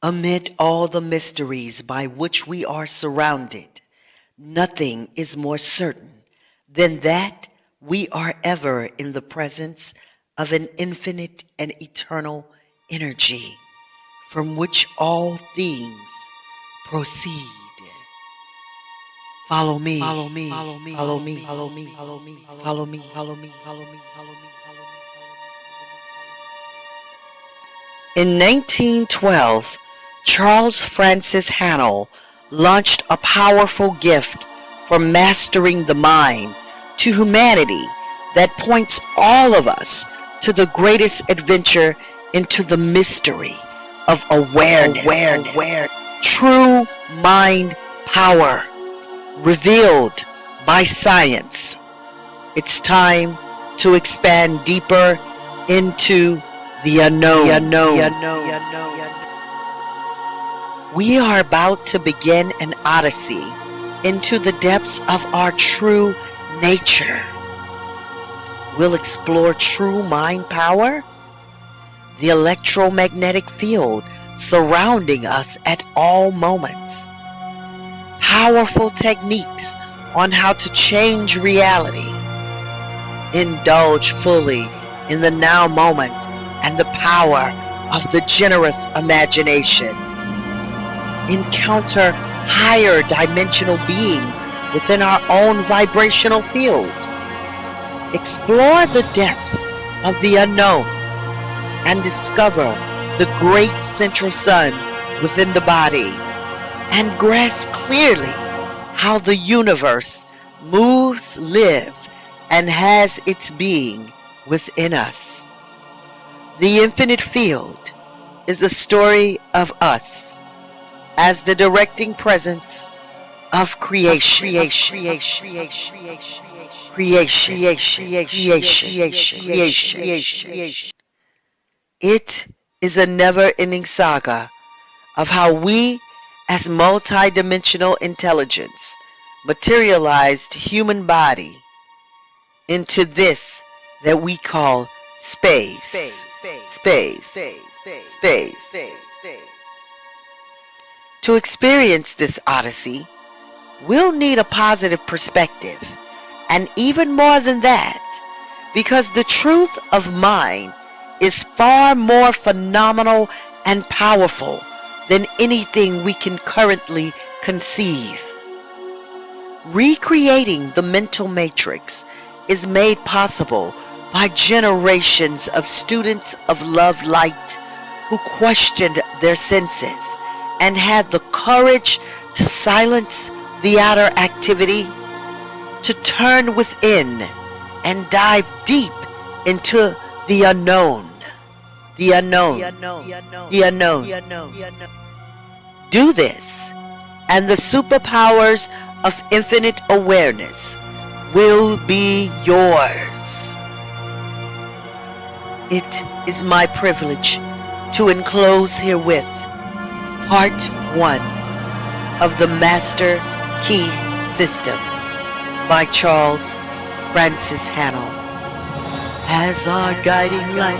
Amid all the mysteries by which we are surrounded, nothing is more certain than that we are ever in the presence of an infinite and eternal energy from which all things proceed. Follow me, follow me, follow me, follow me, follow me, follow me, follow me, follow me, follow me, follow me. In 1912, Charles Francis Haanel launched a powerful gift for mastering the mind to humanity that points all of us to the greatest adventure into the mystery of awareness. True mind power revealed by science. It's time to expand deeper into the unknown. We are about to begin an odyssey into the depths of our true nature. We'll explore true mind power, the electromagnetic field surrounding us at all moments, powerful techniques on how to change reality, indulge fully in the now moment and the power of the generous imagination, encounter higher dimensional beings within our own vibrational field, explore the depths of the unknown, and discover the great central sun within the body, and grasp clearly how the universe moves, lives, and has its being within us. The infinite field is a story of us as the directing presence of creation. It is a never-ending saga of how we, as multidimensional intelligence, materialized human body into this that we call space. To experience this odyssey, we'll need a positive perspective, and even more than that, because the truth of mind is far more phenomenal and powerful than anything we can currently conceive. Recreating the mental matrix is made possible by generations of students of love light who questioned their senses and had the courage to silence the outer activity, to turn within and dive deep into the unknown. The unknown. Do this, and the superpowers of infinite awareness will be yours. It is my privilege to enclose herewith Part 1 of the Master Key System by Charles Francis Haanel as our guiding light.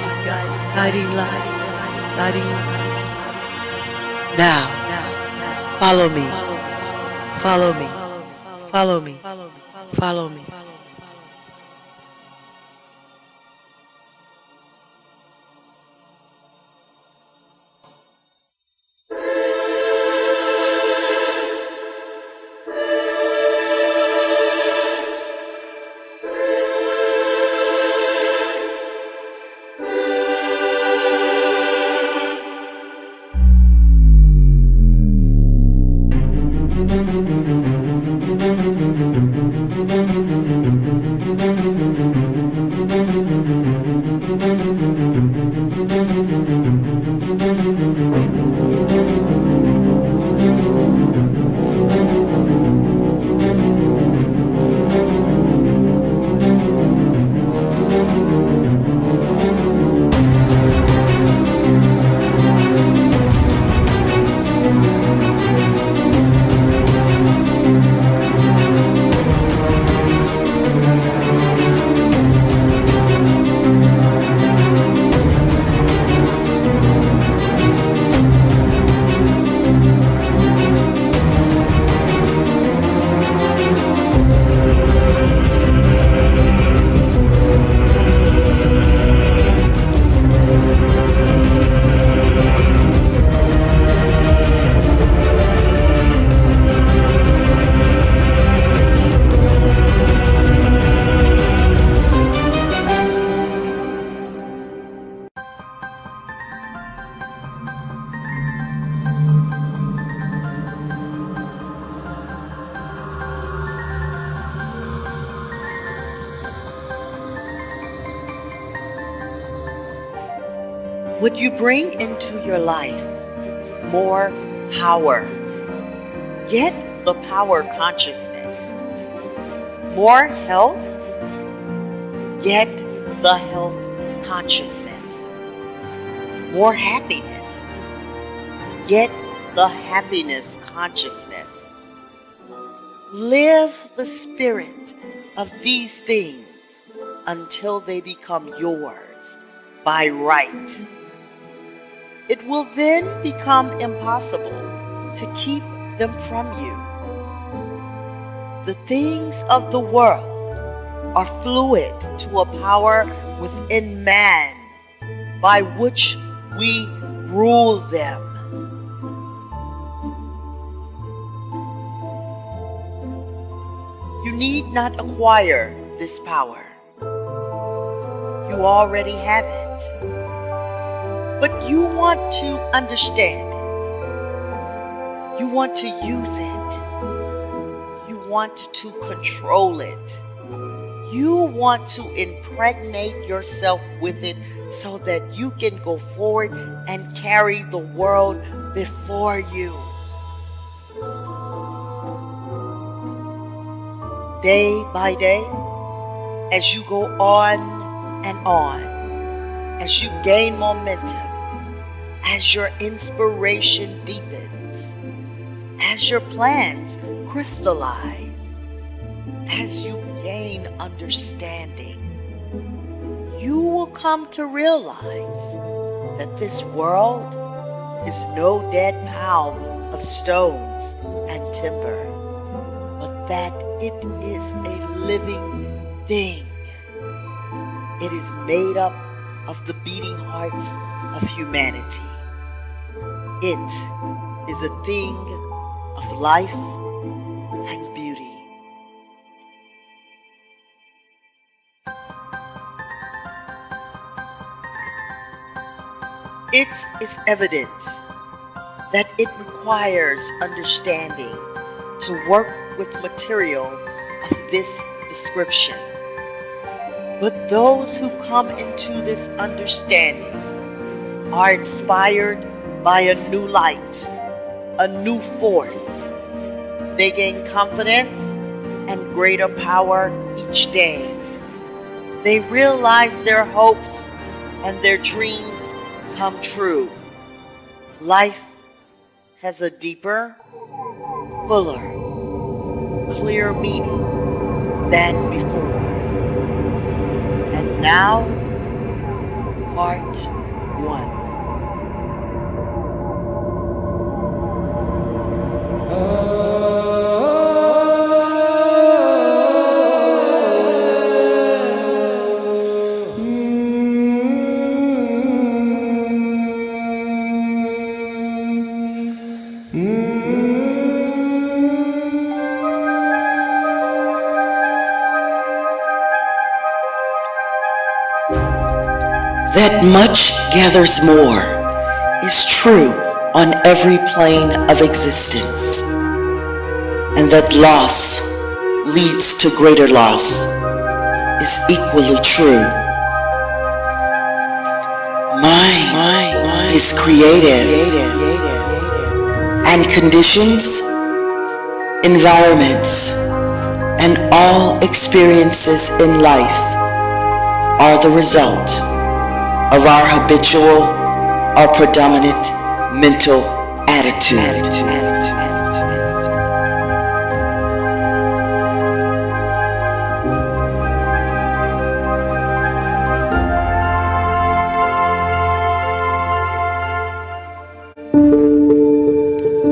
Now, follow me, follow me, follow me, follow me. Would you bring into your life more power? Get the power consciousness. More health? Get the health consciousness. More happiness? Get the happiness consciousness. Live the spirit of these things until they become yours by right. It will then become impossible to keep them from you. The things of the world are fluid to a power within man by which we rule them. You need not acquire this power. You already have it. But you want to understand it. You want to use it. You want to control it. You want to impregnate yourself with it so that you can go forward and carry the world before you. Day by day, as you go on and on, as you gain momentum, as your inspiration deepens, as your plans crystallize, as you gain understanding, you will come to realize that this world is no dead pound of stones and timber, but that it is a living thing. It is made up of the beating hearts of humanity. It is a thing of life and beauty. It is evident that it requires understanding to work with material of this description. But those who come into this understanding are inspired by a new light, a new force. They gain confidence and greater power each day. They realize their hopes and their dreams come true. Life has a deeper, fuller, clear meaning than before. And now, part 1. That much gathers more is true on every plane of existence, and that loss leads to greater loss is equally true. Mind is creative, and conditions, environments, and all experiences in life are the result of our habitual or predominant mental attitude.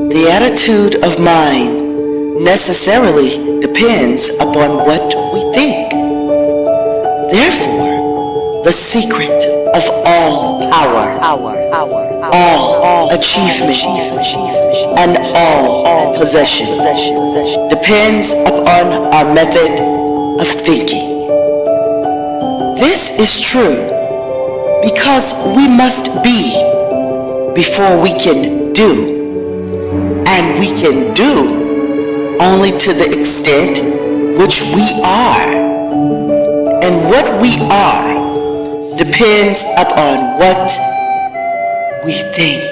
The attitude of mind necessarily depends upon what we think. Therefore, the secret of all power, all achievement, and all possession depends upon our method of thinking. This is true because we must be before we can do, and we can do only to the extent which we are. And what we are depends upon what we think.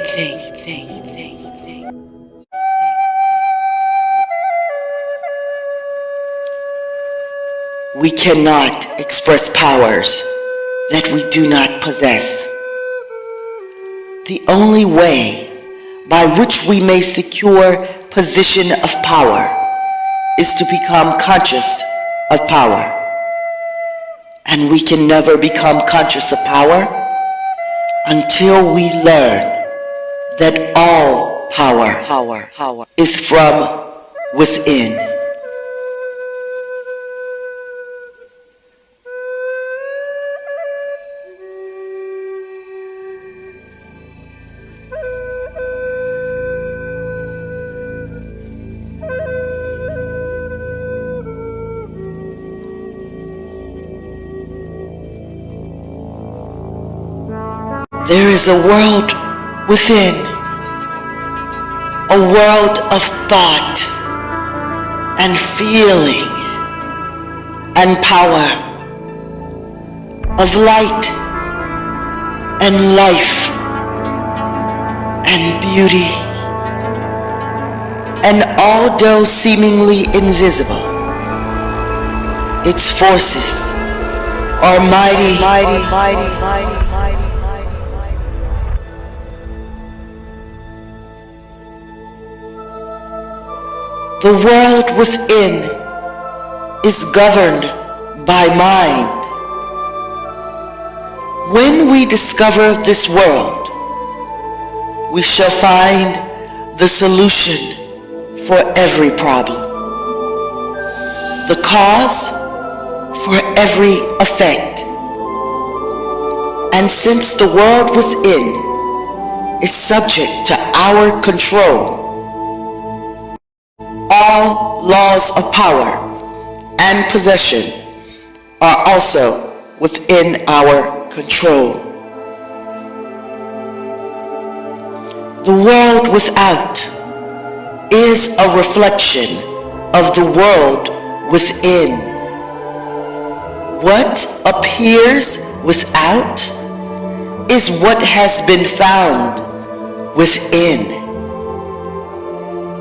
We cannot express powers that we do not possess. The only way by which we may secure position of power is to become conscious of power. And we can never become conscious of power until we learn that all power is from within. There is a world within, a world of thought and feeling and power, of light and life and beauty. And although seemingly invisible, its forces are mighty. The world within is governed by mind. When we discover this world, we shall find the solution for every problem, the cause for every effect. And since the world within is subject to our control, all laws of power and possession are also within our control. The world without is a reflection of the world within. What appears without is what has been found within.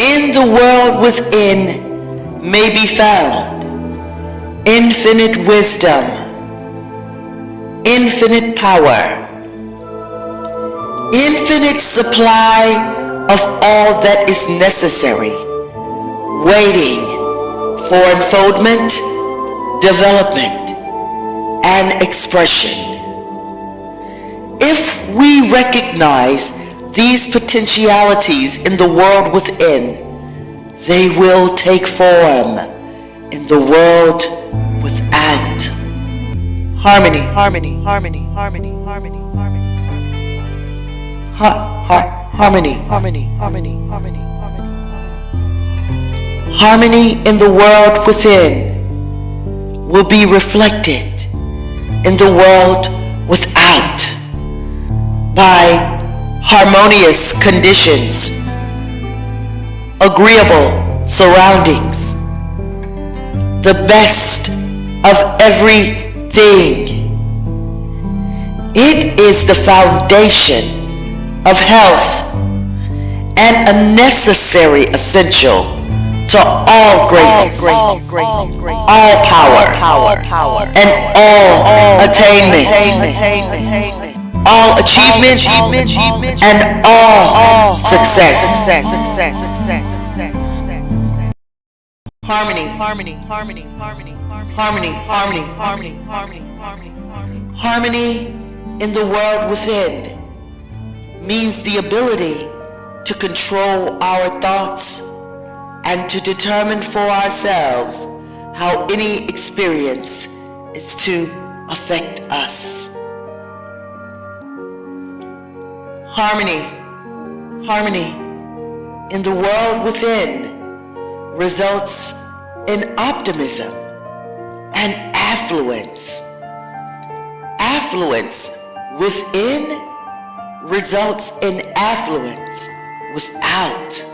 In the world within may be found infinite wisdom, infinite power, infinite supply of all that is necessary, waiting for unfoldment, development, and expression. If we recognize these potentialities in the world within, they will take form in the world without. Harmony. Harmony in the world within will be reflected in the world without by harmonious conditions, agreeable surroundings, the best of everything. It is the foundation of health and a necessary essential to all greatness, all power, and all attainment, all achievement, and all success. Harmony in the world within means the ability to control our thoughts and to determine for ourselves how any experience is to affect us. Harmony in the world within results in optimism and affluence. Affluence within results in affluence without.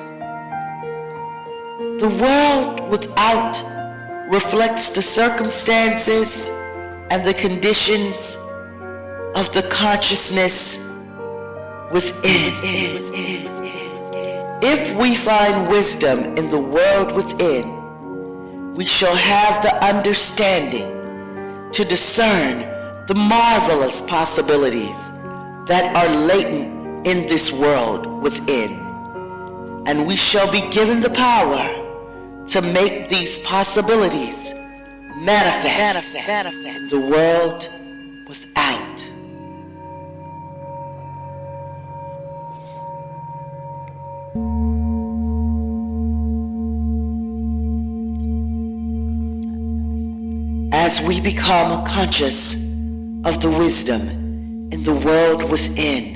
The world without reflects the circumstances and the conditions of the consciousness within. If we find wisdom in the world within, we shall have the understanding to discern the marvelous possibilities that are latent in this world within, and we shall be given the power to make these possibilities manifest in the world without. As we become conscious of the wisdom in the world within,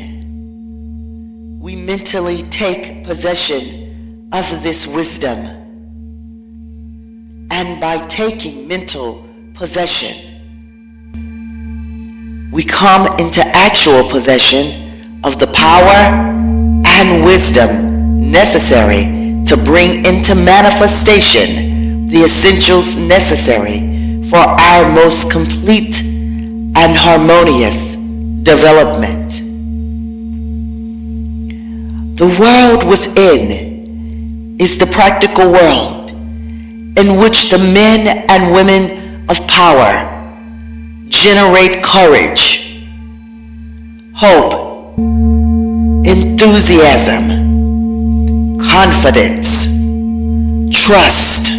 we mentally take possession of this wisdom. And by taking mental possession, we come into actual possession of the power and wisdom necessary to bring into manifestation the essentials necessary for our most complete and harmonious development. The world within is the practical world in which the men and women of power generate courage, hope, enthusiasm, confidence, trust,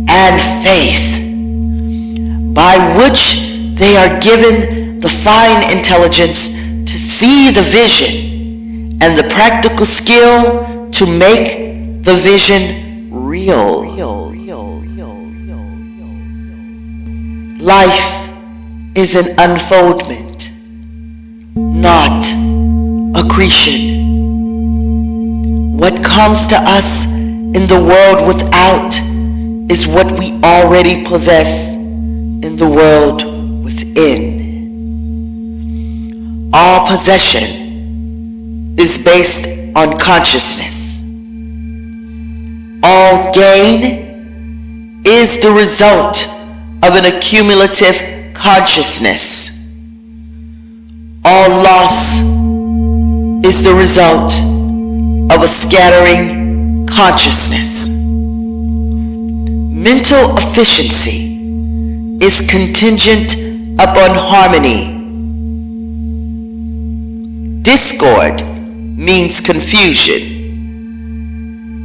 and faith, by which they are given the fine intelligence to see the vision and the practical skill to make the vision real. Life is an unfoldment, not accretion. What comes to us in the world without is what we already possess in the world within. All possession is based on consciousness. All gain is the result of an accumulative consciousness. All loss is the result of a scattering consciousness. Mental efficiency is contingent upon harmony. Discord means confusion.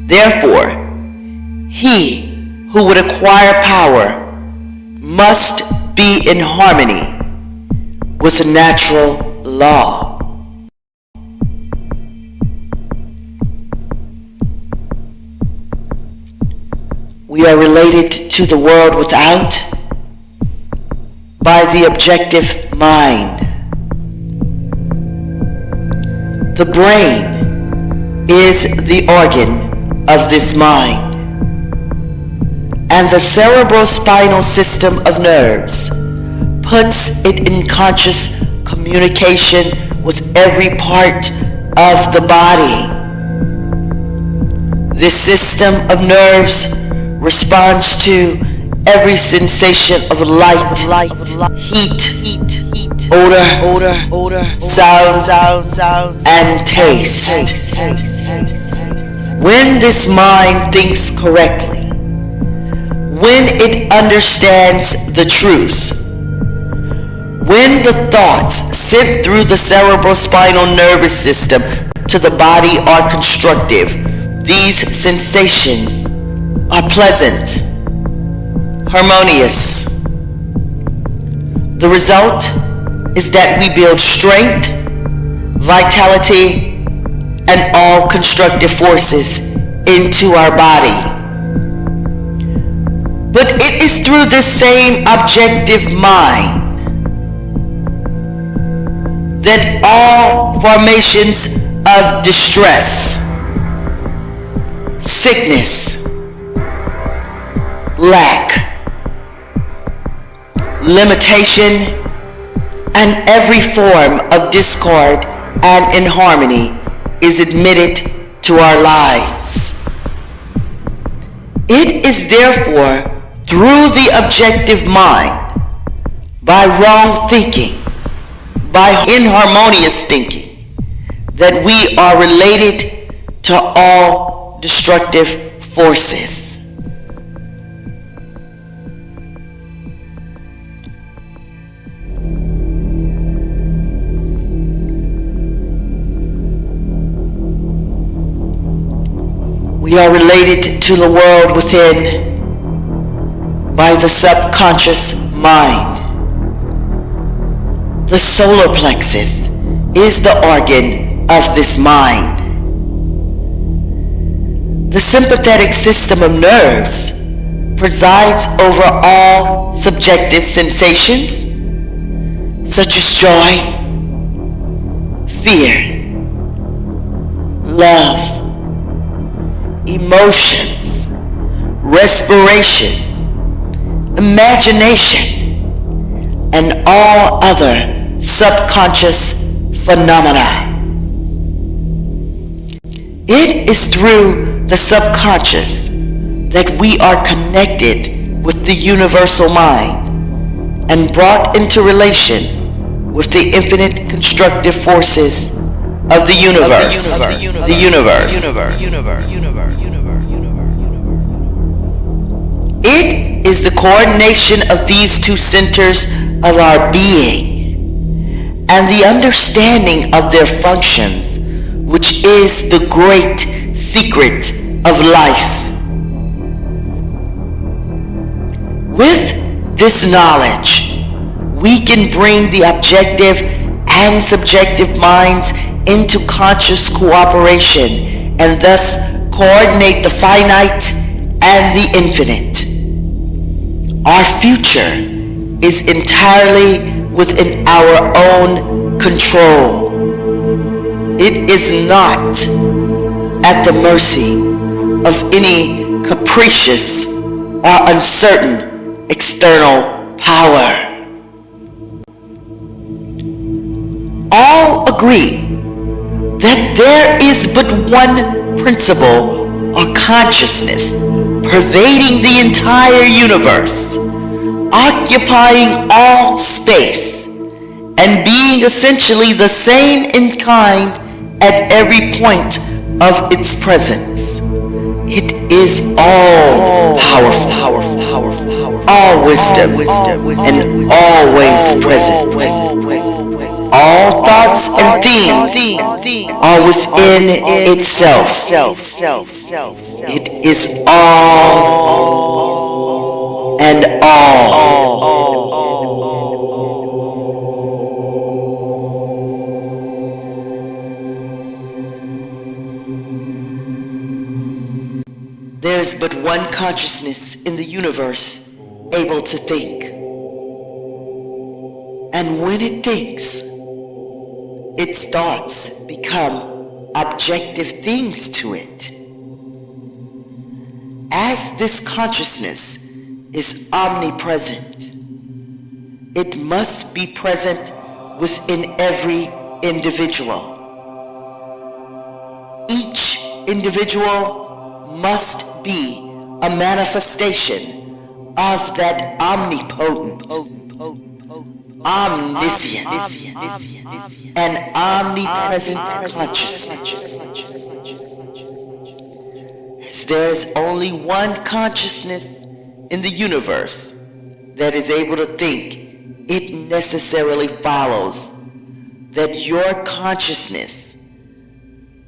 Therefore, he who would acquire power must be in harmony with natural law. We are related to the world without by the objective mind. The brain is the organ of this mind, and the cerebrospinal system of nerves puts it in conscious communication with every part of the body. This system of nerves responds to every sensation of light, heat, odor, sound, and taste. When this mind thinks correctly, when it understands the truth, when the thoughts sent through the cerebrospinal nervous system to the body are constructive, these sensations are pleasant, harmonious. The result is that we build strength, vitality, and all constructive forces into our body. But it is through this same objective mind that all formations of distress, sickness, lack, limitation, and every form of discord and inharmony is admitted to our lives. It is therefore through the objective mind, by wrong thinking, by inharmonious thinking, that we are related to all destructive forces. We are related to the world within by the subconscious mind. The solar plexus is the organ of this mind. The sympathetic system of nerves presides over all subjective sensations such as joy, fear, love, emotions, respiration, imagination, and all other subconscious phenomena. It is through the subconscious that we are connected with the universal mind and brought into relation with the infinite constructive forces of the universe. It is the coordination of these two centers of our being and the understanding of their functions which is the great secret of life. With this knowledge, we can bring the objective and subjective minds into conscious cooperation and thus coordinate the finite and the infinite. Our future is entirely within our own control. It is not at the mercy of any capricious or uncertain external power. All agree that there is but one principle or consciousness pervading the entire universe, occupying all space, and being essentially the same in kind at every point of its presence. It is all powerful, all wisdom, and always present. All thoughts and themes are within itself. It is all and all. There is but one consciousness in the universe able to think. And when it thinks, its thoughts become objective things to it. As this consciousness is omnipresent, it must be present within every individual. Each individual must be a manifestation of that omnipotent, omniscient, and omnipresent consciousness. As there is only one consciousness in the universe that is able to think, it necessarily follows that your consciousness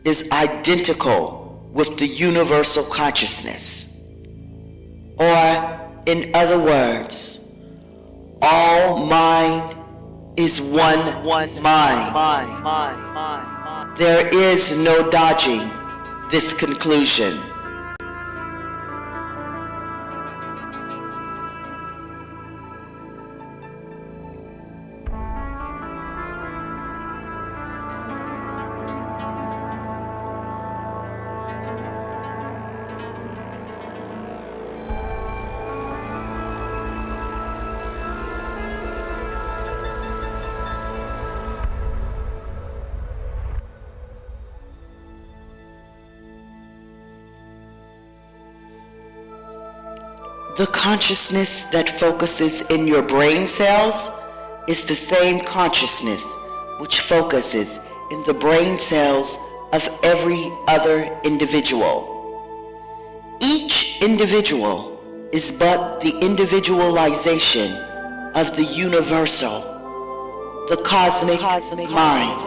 is identical with the universal consciousness. Or, in other words, all mind is one mind. There is no dodging this conclusion. The consciousness that focuses in your brain cells is the same consciousness which focuses in the brain cells of every other individual. Each individual is but the individualization of the universal, the cosmic mind,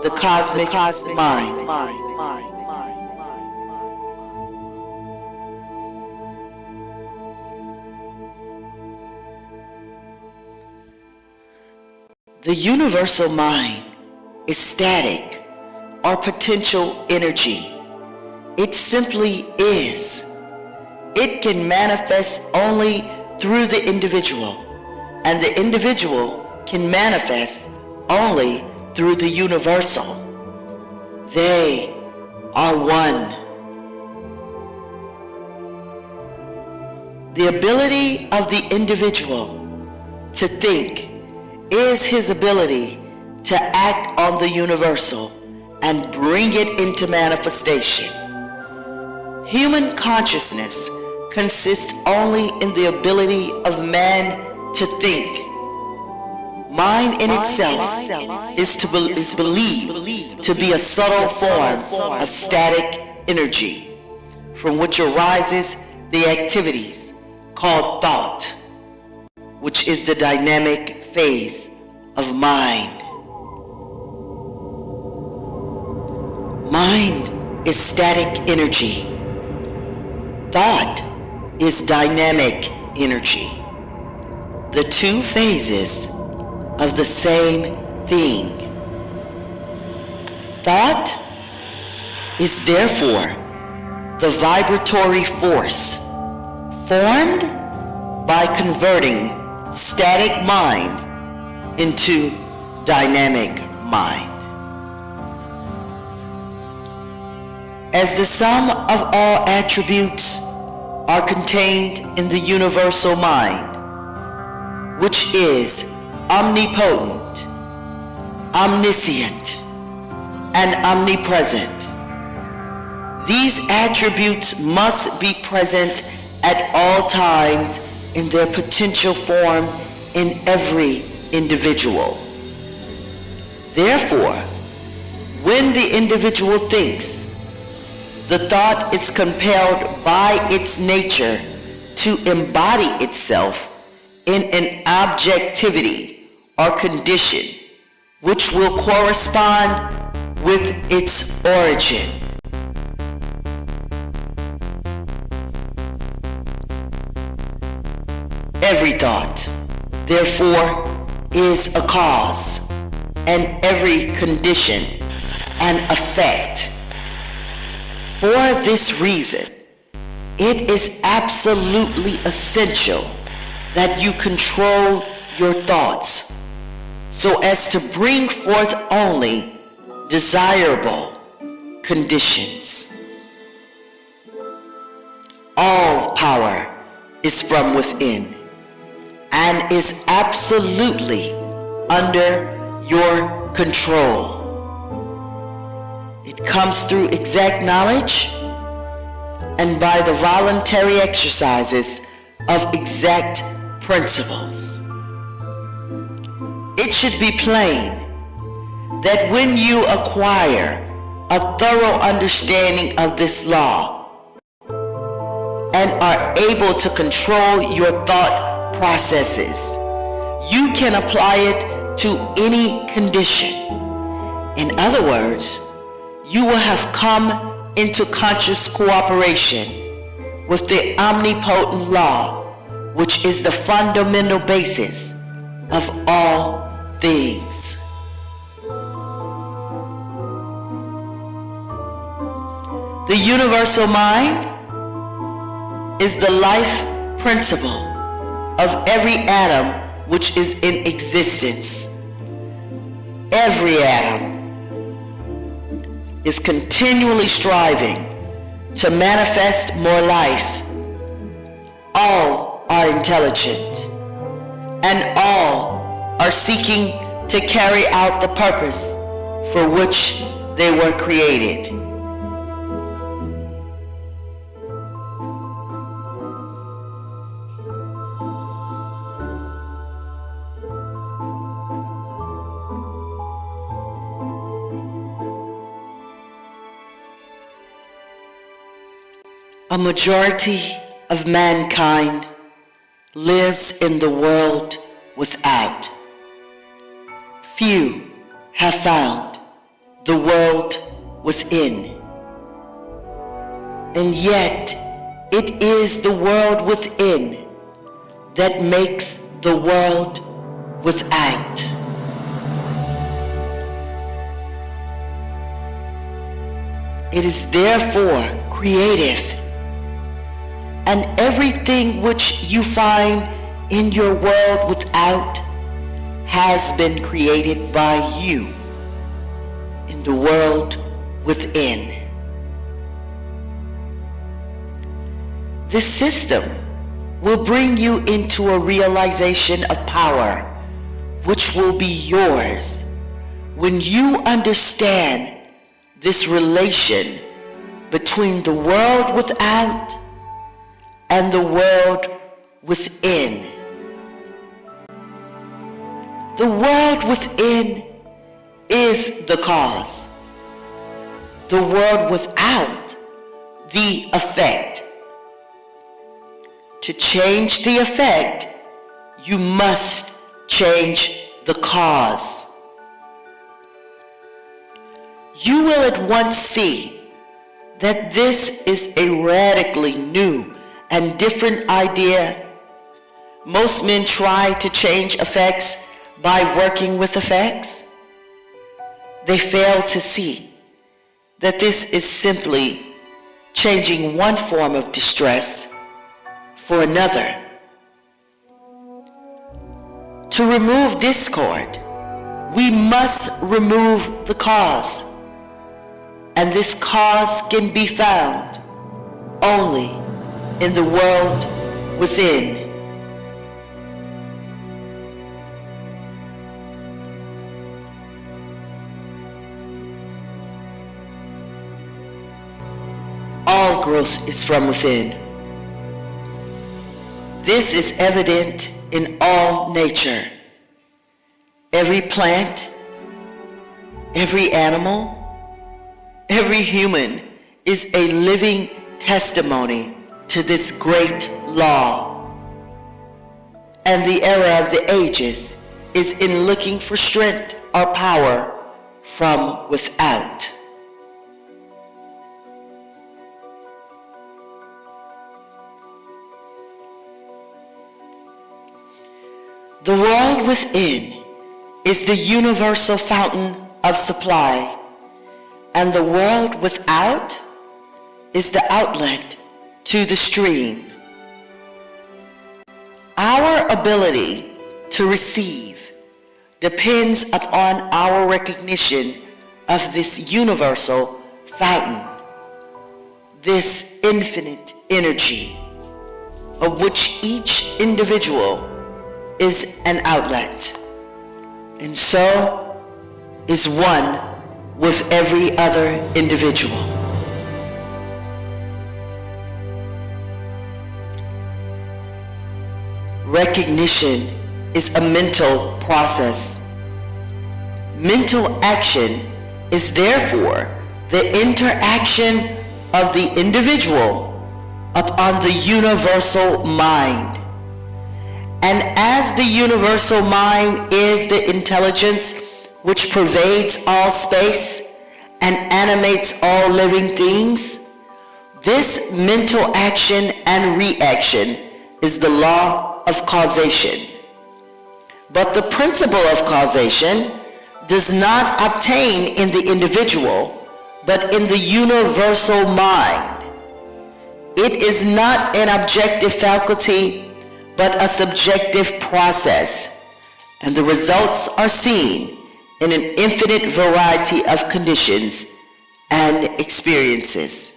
the cosmic mind. The universal mind is static or potential energy. It simply is. It can manifest only through the individual, and the individual can manifest only through the universal. They are one. The ability of the individual to think is his ability to act on the universal and bring it into manifestation. Human consciousness consists only in the ability of man to think. Mind in itself is believed to be a subtle form of static energy from which arises the activities called thought, which is the dynamic phase of mind. Mind is static energy. Thought is dynamic energy. The two phases of the same thing. Thought is therefore the vibratory force formed by converting static mind into dynamic mind. As the sum of all attributes are contained in the universal mind, which is omnipotent, omniscient, and omnipresent, these attributes must be present at all times in their potential form in every individual. Therefore, when the individual thinks, the thought is compelled by its nature to embody itself in an objectivity or condition which will correspond with its origin. Every thought, therefore, is a cause, and every condition an effect. For this reason, it is absolutely essential that you control your thoughts so as to bring forth only desirable conditions. All power is from within and is absolutely under your control. It comes through exact knowledge and by the voluntary exercises of exact principles. It should be plain that when you acquire a thorough understanding of this law and are able to control your thought processes, you can apply it to any condition. In other words, you will have come into conscious cooperation with the omnipotent law, which is the fundamental basis of all things. The universal mind is the life principle of every atom which is in existence. Every atom is continually striving to manifest more life. All are intelligent, and all are seeking to carry out the purpose for which they were created. A majority of mankind lives in the world without. Few have found the world within. And yet, it is the world within that makes the world without. It is therefore creative, and everything which you find in your world without has been created by you in the world within. This system will bring you into a realization of power which will be yours when you understand this relation between the world without and the world within. The world within is the cause. The world without, the effect. To change the effect, you must change the cause. You will at once see that this is a radically new and different idea. Most men try to change effects by working with effects. They fail to see that this is simply changing one form of distress for another. To remove discord, we must remove the cause. And this cause can be found only in the world within. All growth is from within. This is evident in all nature. Every plant, every animal, every human is a living testimony to this great law. And the era of the ages is in looking for strength or power from without. The world within is the universal fountain of supply, and the world without is the outlet to the stream. Our ability to receive depends upon our recognition of this universal fountain, this infinite energy, of which each individual is an outlet, and so is one with every other individual. Recognition is a mental process. Mental action is therefore the interaction of the individual upon the universal mind. And as the universal mind is the intelligence which pervades all space and animates all living things, this mental action and reaction is the law of causation. But the principle of causation does not obtain in the individual, but in the universal mind. It is not an objective faculty, but a subjective process, and the results are seen in an infinite variety of conditions and experiences.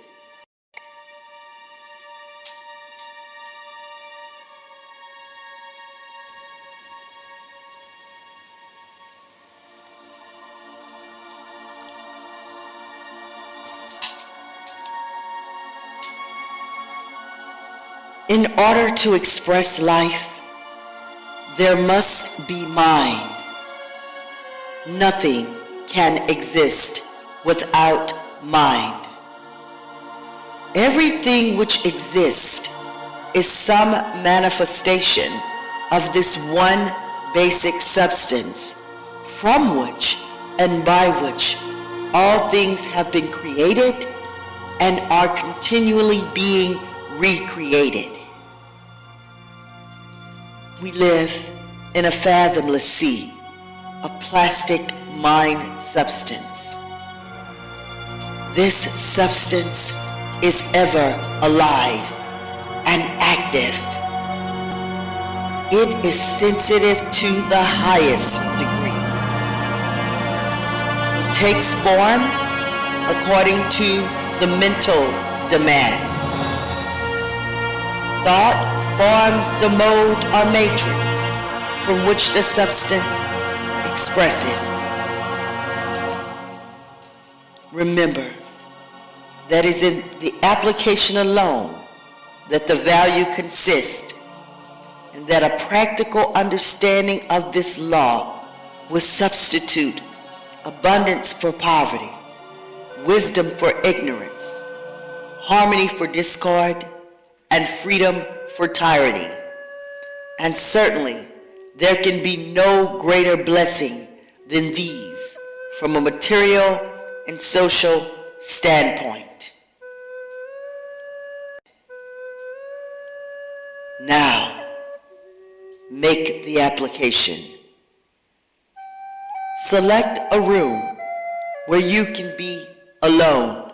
In order to express life, there must be mind. Nothing can exist without mind. Everything which exists is some manifestation of this one basic substance, from which and by which all things have been created and are continually being recreated. We live in a fathomless sea of plastic mind substance. This substance is ever alive and active. It is sensitive to the highest degree. It takes form according to the mental demand. Thought forms the mode or matrix from which the substance expresses. Remember, that is in the application alone that the value consists, and that a practical understanding of this law will substitute abundance for poverty, wisdom for ignorance, harmony for discord, and freedom for tyranny. And certainly, there can be no greater blessing than these from a material and social standpoint. Now, make the application. Select a room where you can be alone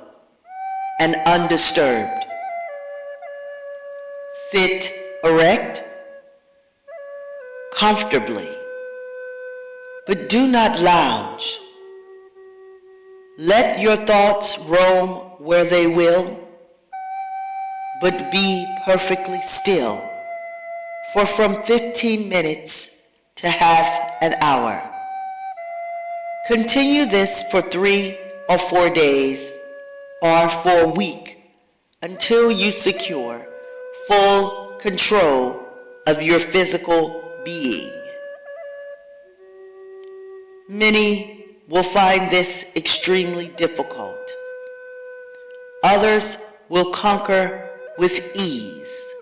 and undisturbed. Sit erect, comfortably, but do not lounge. Let your thoughts roam where they will, but be perfectly still for from 15 minutes to half an hour. Continue this for 3 or 4 days or for a week until you secure full control of your physical being. Many will find this extremely difficult. Others will conquer with ease.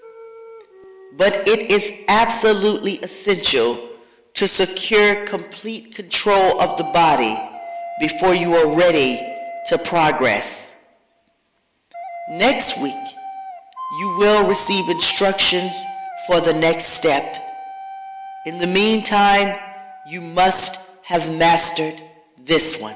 But it is absolutely essential to secure complete control of the body before you are ready to progress. Next week, you will receive instructions for the next step. In the meantime, you must have mastered this one.